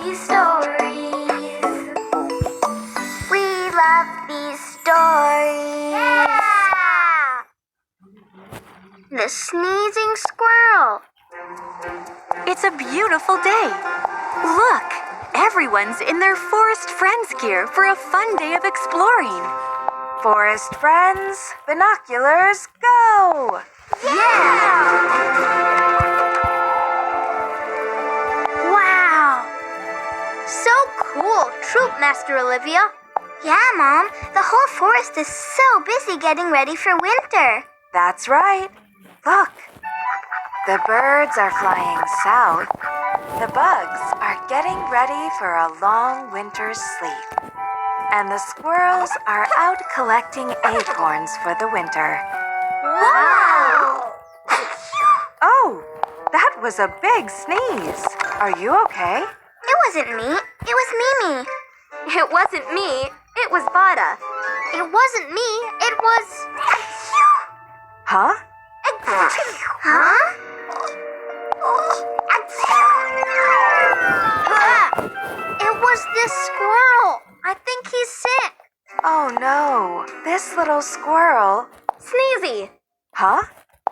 these stories. We love these stories. Yeah! The sneezing squirrel. It's a beautiful day. Look, everyone's in their forest friends gear for a fun day of exploring. Forest friends, binoculars, go! Yeah! Wow! So cool, Troop Master Olivia. Yeah, Mom. The whole forest is so busy getting ready for winter. That's right. Look, the birds are flying south. The bugs are getting ready for a long winter's sleep. And the squirrels are out collecting acorns for the winter. Wow! Oh, that was a big sneeze. Are you okay? It wasn't me. It was Mimi. It wasn't me. It was Vada. It wasn't me. It was... Huh? Huh? It was this squirrel. I think he's sick. Oh no, this little squirrel. Sneezy. Huh?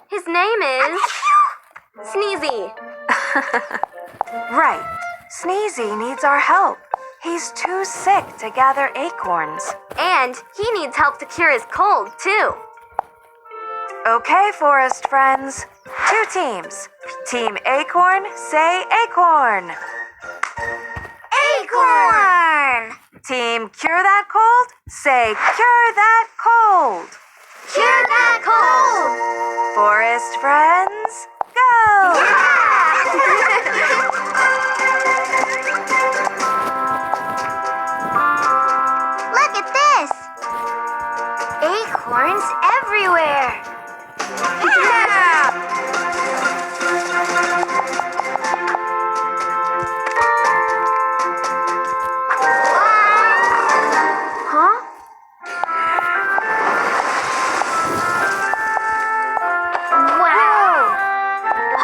His name is Sneezy. Right. Sneezy needs our help. He's too sick to gather acorns. And he needs help to cure his cold, too. Okay, forest friends. 2 teams. Team Acorn, say acorn. Acorn! Team Cure That Cold, say cure that cold. Cure that cold! Forest friends, go! Look at this! Acorns everywhere! Huh? Wow!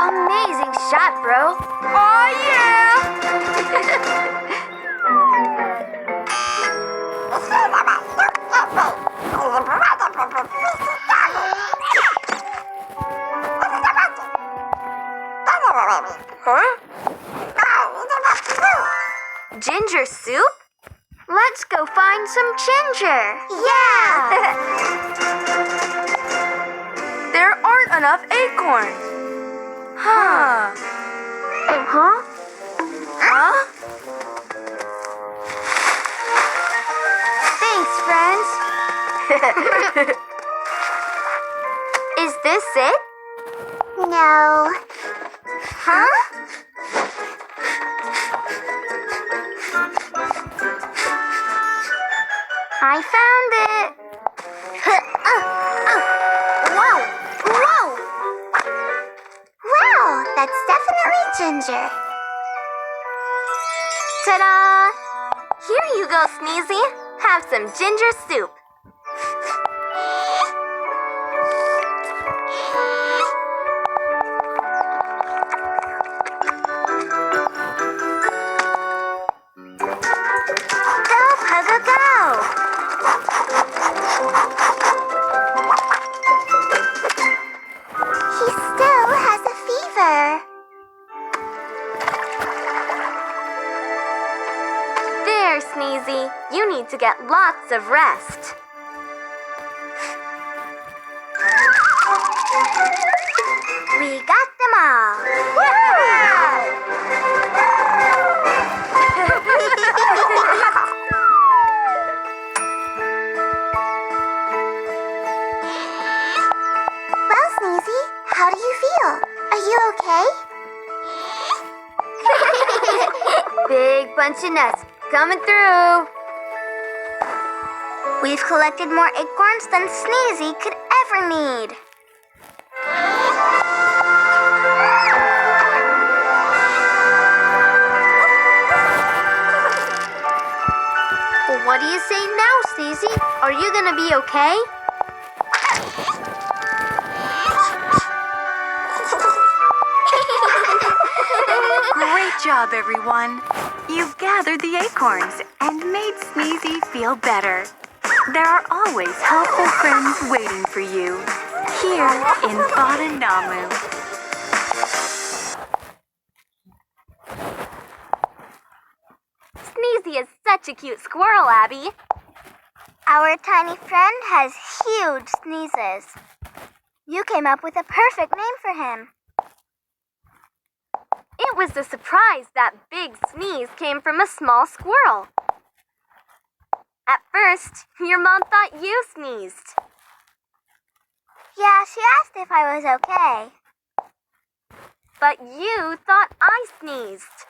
Amazing shot, bro! Oh, yeah! Huh? Ginger soup? Let's go find some ginger. Yeah! There aren't enough acorns. Huh. Huh? Huh? Thanks, friends. Is this it? No. Huh? I found it. Whoa! Whoa! Wow, that's definitely ginger. Ta-da! Here you go, Sneezy. Have some ginger soup. Go, Pugga, go! He still has a fever. There, Sneezy. You need to get lots of rest. We got them all. Well, Sneezy, how do you feel? Are you okay? Big bunch of nuts coming through. We've collected more acorns than Sneezy could ever need. What do you say now, Sneezy? Are you gonna be okay? job, everyone. You've gathered the acorns and made Sneezy feel better. There are always helpful friends waiting for you here in Badanamu. Sneezy is such a cute squirrel, Abby. Our tiny friend has huge sneezes. You came up with a perfect name for him. It was a surprise that big sneeze came from a small squirrel. At first, your mom thought you sneezed. Yeah, she asked if I was okay. But you thought I sneezed.